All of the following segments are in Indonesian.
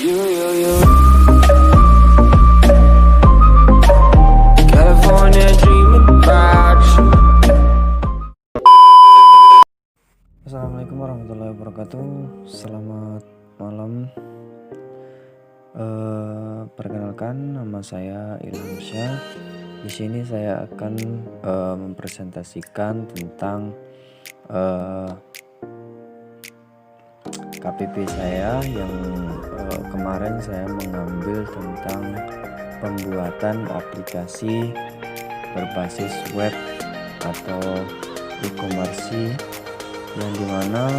You. California dreaming about you. Assalamualaikum warahmatullahi wabarakatuh. Selamat malam. Perkenalkan, nama saya Ilham Syah. Di sini saya akan mempresentasikan tentang KPP saya yang kemarin saya mengambil tentang pembuatan aplikasi berbasis web atau e-commerce, yang dimana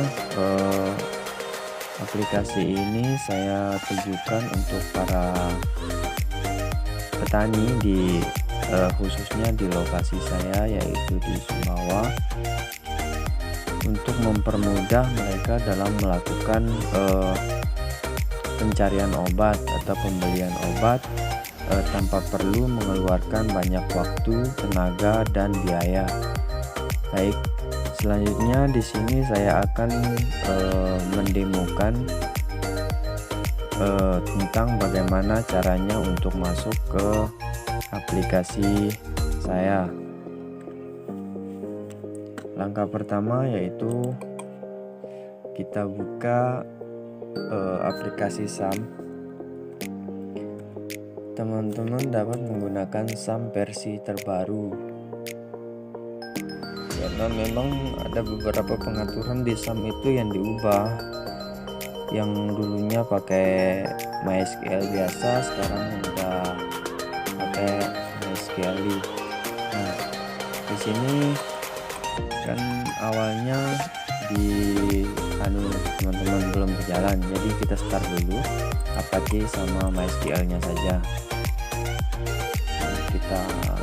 aplikasi ini saya tujukan untuk para petani khususnya di lokasi saya, yaitu di Sumbawa, untuk mempermudah mereka dalam melakukan pencarian obat atau pembelian obat tanpa perlu mengeluarkan banyak waktu, tenaga, dan biaya. Baik, selanjutnya di sini saya akan mendemokan tentang bagaimana caranya untuk masuk ke aplikasi saya. Langkah pertama yaitu kita buka aplikasi SAM. Teman-teman dapat menggunakan SAM versi terbaru, karena memang ada beberapa pengaturan di SAM itu yang diubah. Yang dulunya pakai MySQL biasa, sekarang udah pakai MySQL. Nah, di sini kan awalnya teman-teman belum berjalan, jadi kita start dulu Apache sama MySQL nya saja. Nah, kita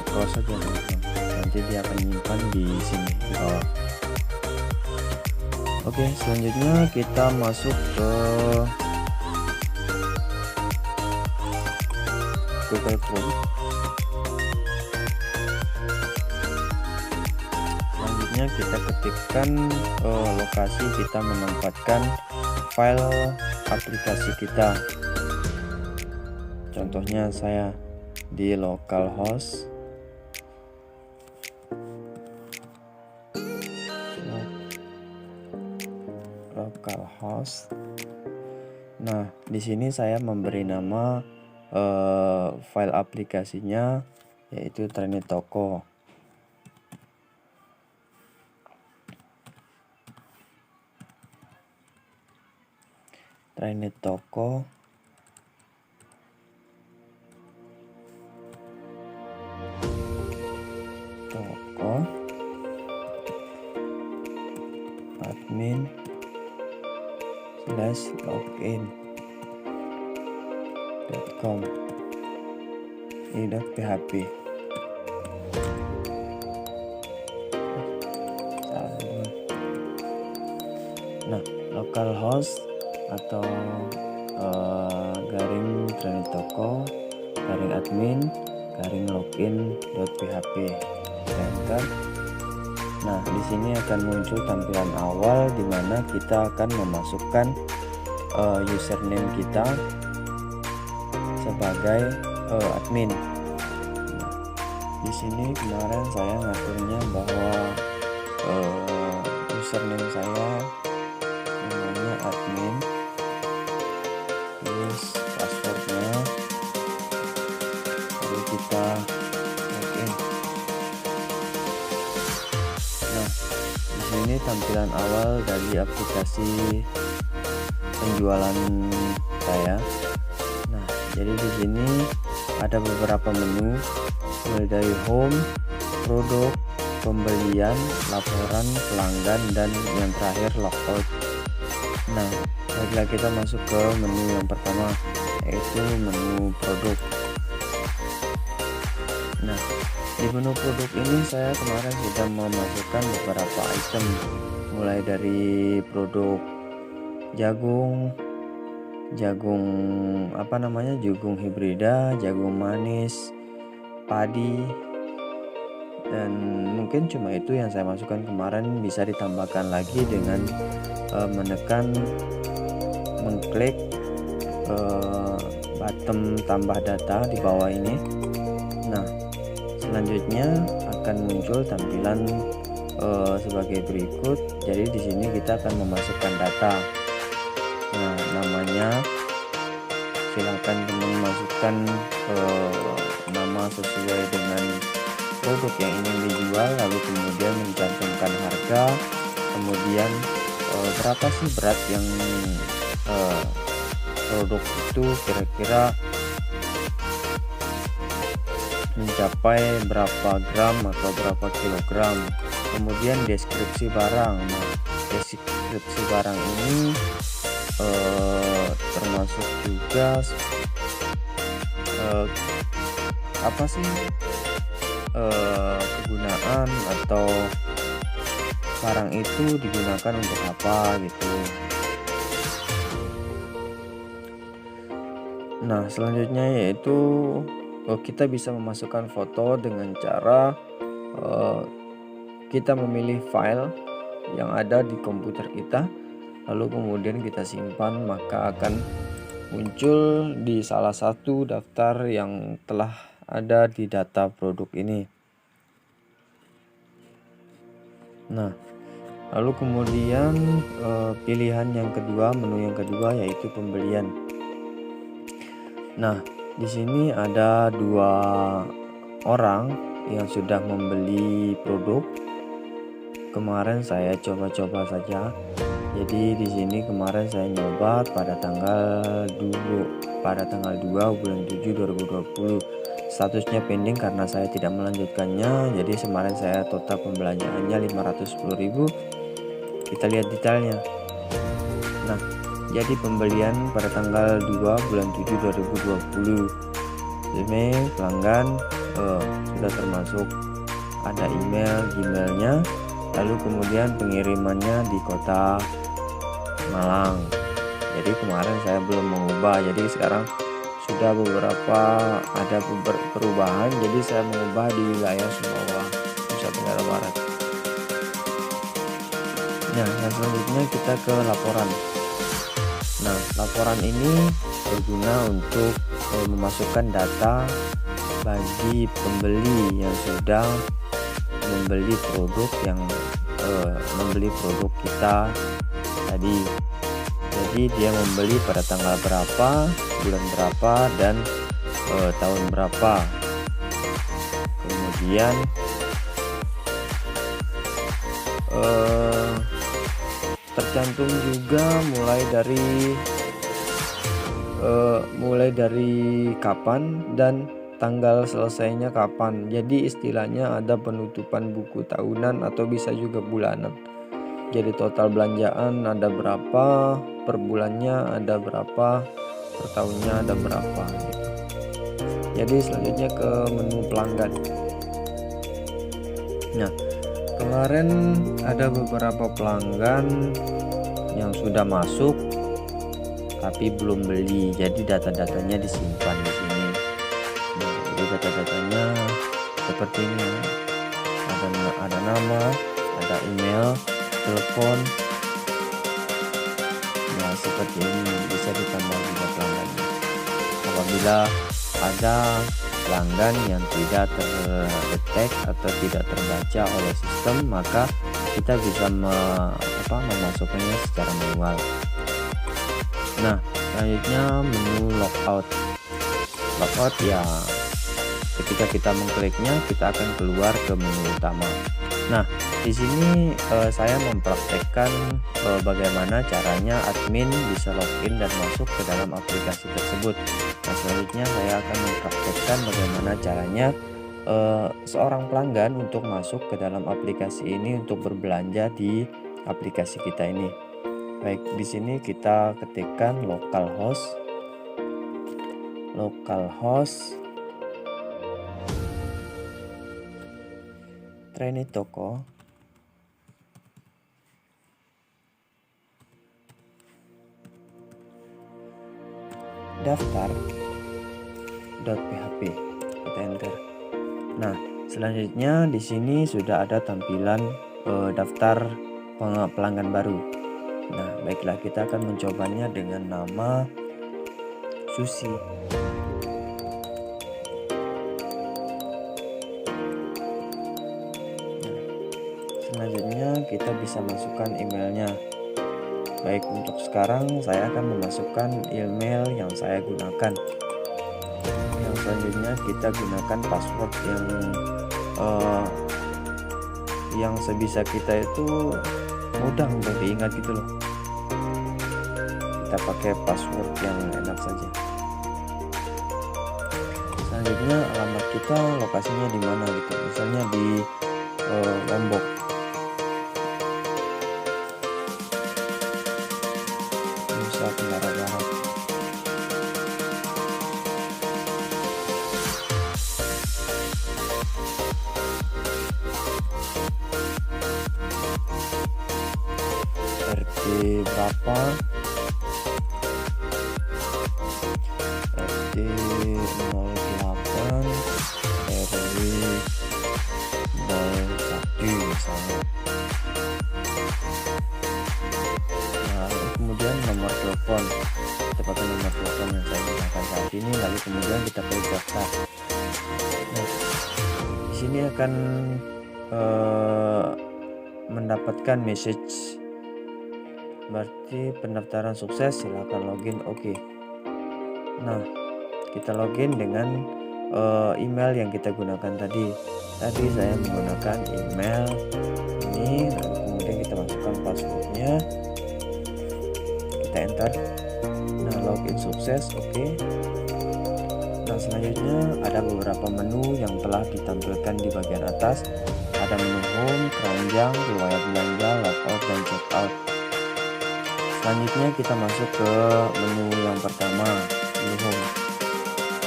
close saja teman-teman, nanti dia akan nyimpan di sini di bawah. Oke, selanjutnya kita masuk ke Google Chrome. Selanjutnya kita ketikkan lokasi kita menempatkan file aplikasi kita. Contohnya saya di localhost. Nah, di sini saya memberi nama file aplikasinya yaitu Trenitoko. Toko admin /login.com .php. Nah, localhost atau garing Trenitoko garing admin garing login.php. Enter. Nah, di sini akan muncul tampilan awal di mana kita akan memasukkan username kita sebagai admin. Nah, di sini kemarin saya ngaturnya bahwa username saya namanya admin, terus passwordnya, lalu kita login. Nah, di sini tampilan awal dari aplikasi penjualan saya. Nah, jadi di sini ada beberapa menu, mulai dari home, produk, pembelian, laporan, pelanggan, dan yang terakhir logout. Nah, baiklah kita masuk ke menu yang pertama, yaitu menu produk. Nah, di menu produk ini saya kemarin sudah memasukkan beberapa item, mulai dari produk jagung hibrida, jagung manis, padi, dan mungkin cuma itu yang saya masukkan kemarin. Bisa ditambahkan lagi dengan mengklik button tambah data di bawah ini. Nah, selanjutnya akan muncul tampilan sebagai berikut. Jadi di sini kita akan memasukkan data. Nah, namanya silakan teman masukkan nama sesuai dengan produk yang ingin dijual, lalu kemudian mencantumkan harga, kemudian berapa sih berat yang produk itu kira-kira mencapai berapa gram atau berapa kilogram, kemudian deskripsi barang. Nah, deskripsi barang ini termasuk juga apa sih kegunaan atau barang itu digunakan untuk apa gitu. Nah, selanjutnya yaitu kita bisa memasukkan foto dengan cara kita memilih file yang ada di komputer kita, lalu kemudian kita simpan, maka akan muncul di salah satu daftar yang telah ada di data produk ini. Nah, lalu kemudian pilihan yang kedua, menu yang kedua yaitu pembelian. Nah, di sini ada 2 orang yang sudah membeli produk. Kemarin saya coba-coba saja. Jadi di sini kemarin saya nyoba pada tanggal 2 bulan 7 2020. Statusnya pending karena saya tidak melanjutkannya. Jadi kemarin saya total pembelanjaannya 510.000. Kita lihat detailnya. Nah, jadi pembelian pada tanggal 2 bulan 7 2020. Ini pelanggan sudah termasuk ada Gmailnya, lalu kemudian pengirimannya di kota Malang. Jadi kemarin saya belum mengubah, jadi sekarang sudah beberapa ada perubahan, jadi saya mengubah di wilayah Sumbawa, Nusa Tenggara Barat. Nah, yang selanjutnya kita ke laporan. Nah, laporan ini berguna untuk memasukkan data bagi pembeli yang sudah membeli produk kita tadi. Jadi dia membeli pada tanggal berapa, bulan berapa, dan tahun berapa. Kemudian tercantum juga mulai dari kapan dan tanggal selesainya kapan. Jadi istilahnya ada penutupan buku tahunan atau bisa juga bulanan. Jadi total belanjaan ada berapa, per bulannya ada berapa, per tahunnya ada berapa gitu. Jadi selanjutnya ke menu pelanggan. Nah, kemarin ada beberapa pelanggan yang sudah masuk tapi belum beli. Jadi data-datanya disimpan di sini. Nah, jadi data-datanya seperti ini. Ada nama, ada email, telepon. Nah, seperti ini bisa ditambah juga pelanggannya. Apabila ada pelanggan yang tidak terdetek atau tidak terbaca oleh sistem, maka kita bisa memasukkannya secara manual. Nah, selanjutnya menu logout. Logout ya ketika kita mengkliknya kita akan keluar ke menu utama. Nah, di sini saya mempraktekkan bagaimana caranya admin bisa login dan masuk ke dalam aplikasi tersebut. Nah, selanjutnya saya akan mempraktekkan bagaimana caranya seorang pelanggan untuk masuk ke dalam aplikasi ini untuk berbelanja di aplikasi kita ini. Baik, di sini kita ketikkan localhost Trenitoko. Daftar.php, kita enter. Nah, selanjutnya di sini sudah ada tampilan daftar pelanggan baru. Nah, baiklah, kita akan mencobanya dengan nama Susi. Selanjutnya kita bisa masukkan emailnya. Baik, untuk sekarang saya akan memasukkan email yang saya gunakan. Yang selanjutnya kita gunakan password yang sebisa kita itu mudah untuk diingat gitu loh. Kita pakai password yang enak saja. Selanjutnya alamat kita lokasinya di mana gitu, misalnya di Lombok. Nusa Tenggara Barat. RT berapa? RT 08 RW 01 misalnya. Nah, kemudian nomor telepon, tepatnya nomor telepon yang saya gunakan saat ini, lalu kemudian kita pilih daftar. Nah, di sini akan mendapatkan message, berarti pendaftaran sukses, silahkan login. Oke. Nah, kita login dengan email yang kita gunakan tadi. Tadi saya menggunakan email ini, lalu kemudian kita masukkan passwordnya, kita enter. Nah, login sukses. Oke. Nah, selanjutnya ada beberapa menu yang telah ditampilkan di bagian atas. Ada menu home, keranjang, riwayat belanja, logout, dan checkout. Selanjutnya kita masuk ke menu yang pertama, menu home.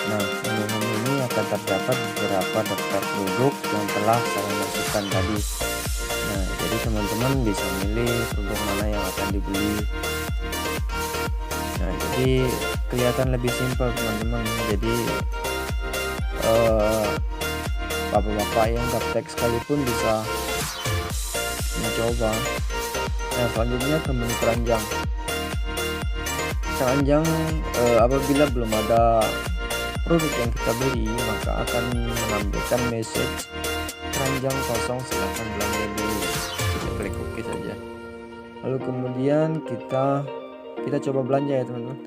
Nah, menu home ini akan terdapat beberapa daftar produk yang telah saya masukkan tadi. Nah, jadi teman-teman bisa milih produk mana yang akan dibeli. Nah, jadi kelihatan lebih simpel teman-teman. Jadi bapak-bapak yang gaptek sekalipun bisa mencoba. Nah, selanjutnya ke menu keranjang. Keranjang apabila belum ada produk yang kita beli, maka akan menampilkan message keranjang kosong, silahkan belanja dulu. Kita klik OK saja. Lalu kemudian kita coba belanja ya teman-teman.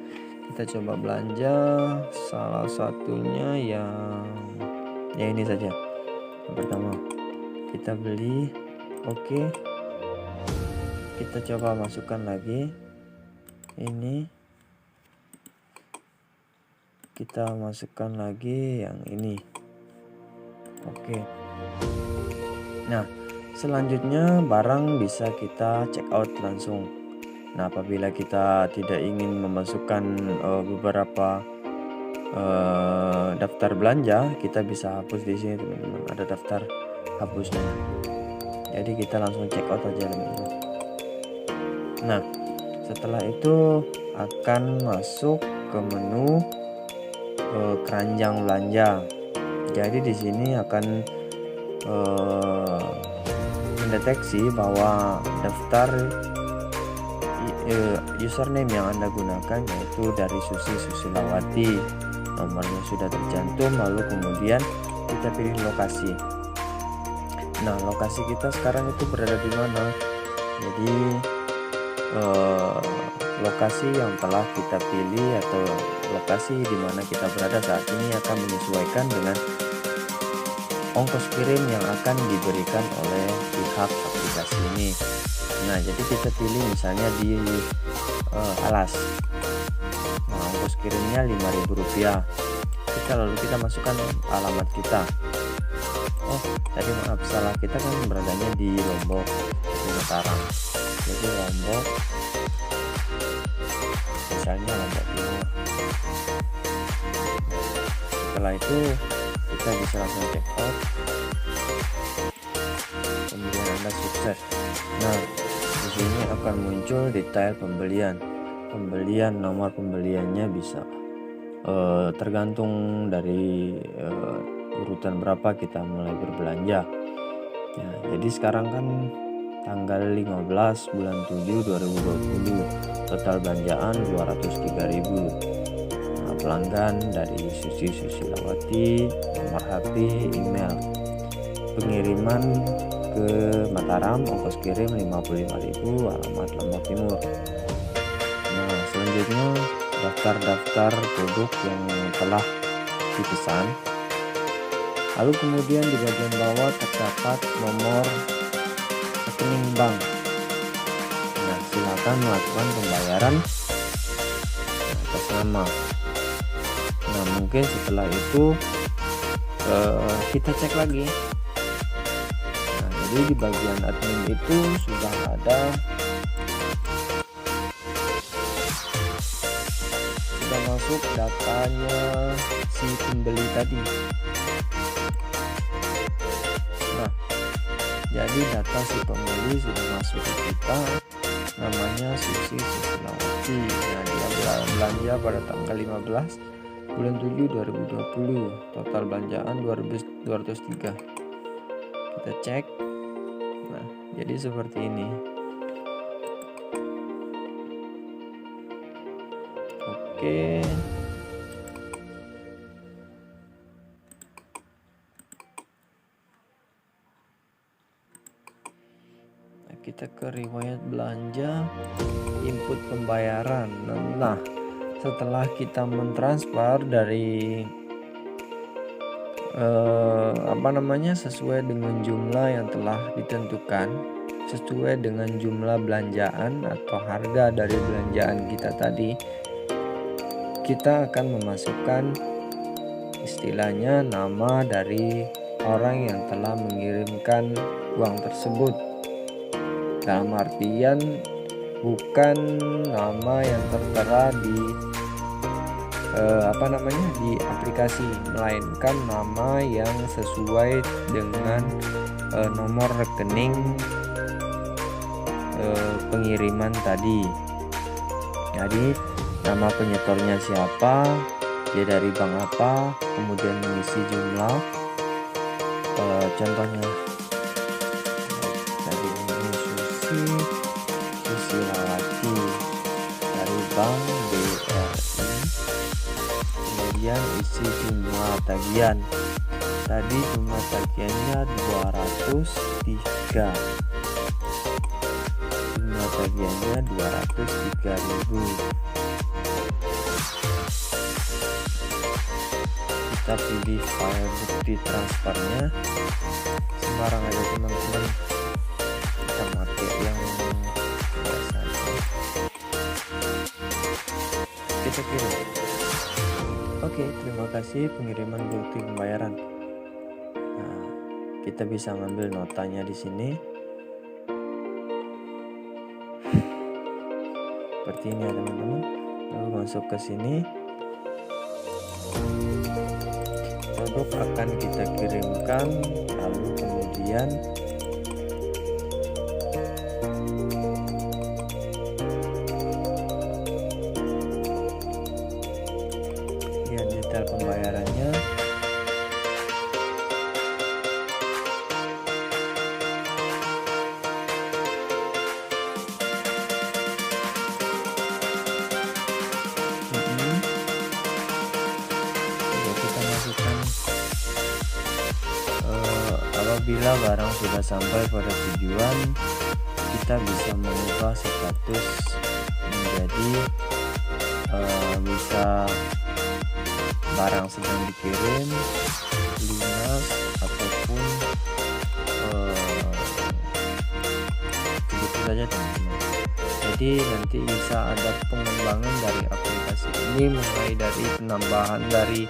Kita coba belanja, salah satunya yang ini saja. Yang pertama kita beli. Oke. Kita coba masukkan lagi ini, kita masukkan lagi yang ini. Oke. Nah, selanjutnya barang bisa kita check out langsung. Nah, apabila kita tidak ingin memasukkan beberapa daftar belanja, kita bisa hapus di sini teman-teman. Ada daftar hapusnya. Jadi kita langsung check out aja teman-teman. Nah, setelah itu akan masuk ke menu keranjang belanja. Jadi di sini akan mendeteksi bahwa daftar username yang Anda gunakan yaitu dari Susi Susilawati. Nomornya sudah tercantum, lalu kemudian kita pilih lokasi. Nah, lokasi kita sekarang itu berada di mana? Jadi lokasi yang telah kita pilih atau lokasi di mana kita berada saat ini akan menyesuaikan dengan ongkos kirim yang akan diberikan oleh pihak aplikasi ini. Nah, jadi kita pilih misalnya di Alas. Nah, ongkos kirimnya Rp5.000. Kita masukkan alamat kita. Oh, tadi maaf, salah, kita kan beradanya di Lombok, Mataram. Jadi Lombok, misalnya Lombok Timur. Setelah itu kita bisa langsung check out, kemudian Anda sukses. Nah, di sini akan muncul detail pembelian. Nomor pembeliannya bisa tergantung dari urutan berapa kita mulai berbelanja. Ya, jadi sekarang kan tanggal 15 bulan 7 2020, total belanjaan 203.000. Nah, pelanggan dari Susi Susilawati, nomor HP, email. Pengiriman ke Mataram, ongkos kirim 55.000, alamat Lombok Timur. Nah, selanjutnya daftar produk yang telah dipesan. Lalu kemudian di bagian bawah terdapat nomor rekening bank. Nah, silakan melakukan pembayaran atas nama. Nah, mungkin setelah itu kita cek lagi. Nah, jadi di bagian admin itu sudah masuk datanya si pembeli tadi. Nah, jadi data si pembeli sudah masuk ke kita, namanya Susi Susilawati. Nah, dia belanja pada tanggal 15 bulan 7 2020, total belanjaan 203. Kita cek. Nah, jadi seperti ini. Oke. Nah, kita ke riwayat belanja, input pembayaran. Nah, setelah kita mentransfer dari sesuai dengan jumlah yang telah ditentukan, sesuai dengan jumlah belanjaan atau harga dari belanjaan kita tadi, kita akan memasukkan istilahnya nama dari orang yang telah mengirimkan uang tersebut. Dalam artian bukan nama yang tertera di di aplikasi, melainkan nama yang sesuai dengan nomor rekening pengiriman tadi. Jadi nama penyetornya siapa, dia dari bank apa, kemudian mengisi jumlah, contohnya dari Susi Susilawati dari Bank BRI, kemudian isi jumlah tagihan. Tadi jumlah tagihannya 203. Jumlah tagihannya 203.000. Kita pilih file bukti transfernya, sembarang aja teman-teman, kita pakai yang biasa aja. Kita kirim. Oke, terima kasih pengiriman bukti pembayaran. Nah, kita bisa ngambil notanya di sini. Seperti ini ya teman-teman. Lalu masuk ke sini. Produk akan kita kirimkan, lalu kemudian lihat detail pembayarannya. Kita masukkan apabila barang sudah sampai pada tujuan, kita bisa mengubah status menjadi bisa barang sedang dikirim, lunas, ataupun begitu saja teman-teman. Jadi nanti bisa ada pengembangan dari aplikasi ini, mulai dari penambahan dari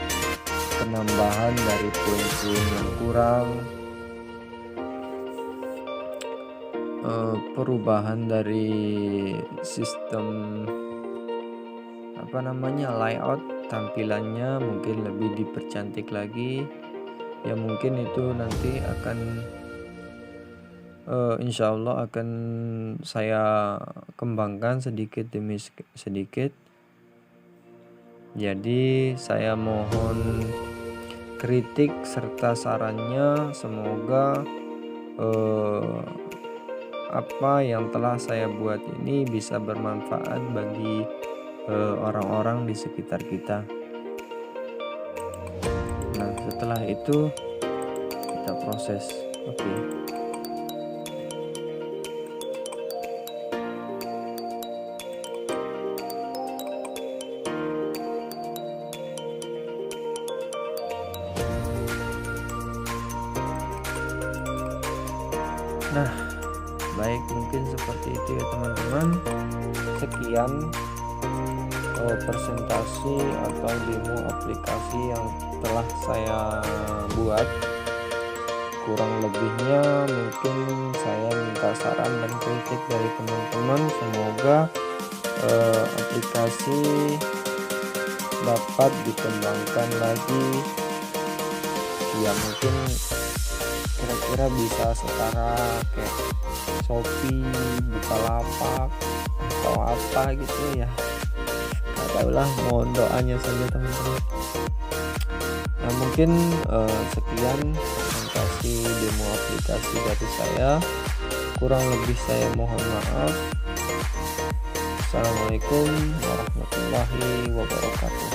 poin-poin yang kurang, perubahan dari sistem layout tampilannya, mungkin lebih dipercantik lagi ya. Mungkin itu nanti akan insya Allah akan saya kembangkan sedikit demi sedikit. Jadi saya mohon kritik serta sarannya, semoga apa yang telah saya buat ini bisa bermanfaat bagi orang-orang di sekitar kita. setelah itu kita proses. Oke. Nah, baik, mungkin seperti itu ya teman-teman. Sekian presentasi atau demo aplikasi yang telah saya buat. Kurang lebihnya mungkin saya minta saran dan kritik dari teman-teman. Semoga aplikasi dapat dikembangkan lagi ya, mungkin kira-kira bisa setara kayak Shopee, Bukalapak atau apa gitu ya, nggak tahu lah, mohon doanya saja teman-teman. Nah, mungkin sekian presentasi demo aplikasi dari saya. Kurang lebih saya mohon maaf. Assalamualaikum warahmatullahi wabarakatuh.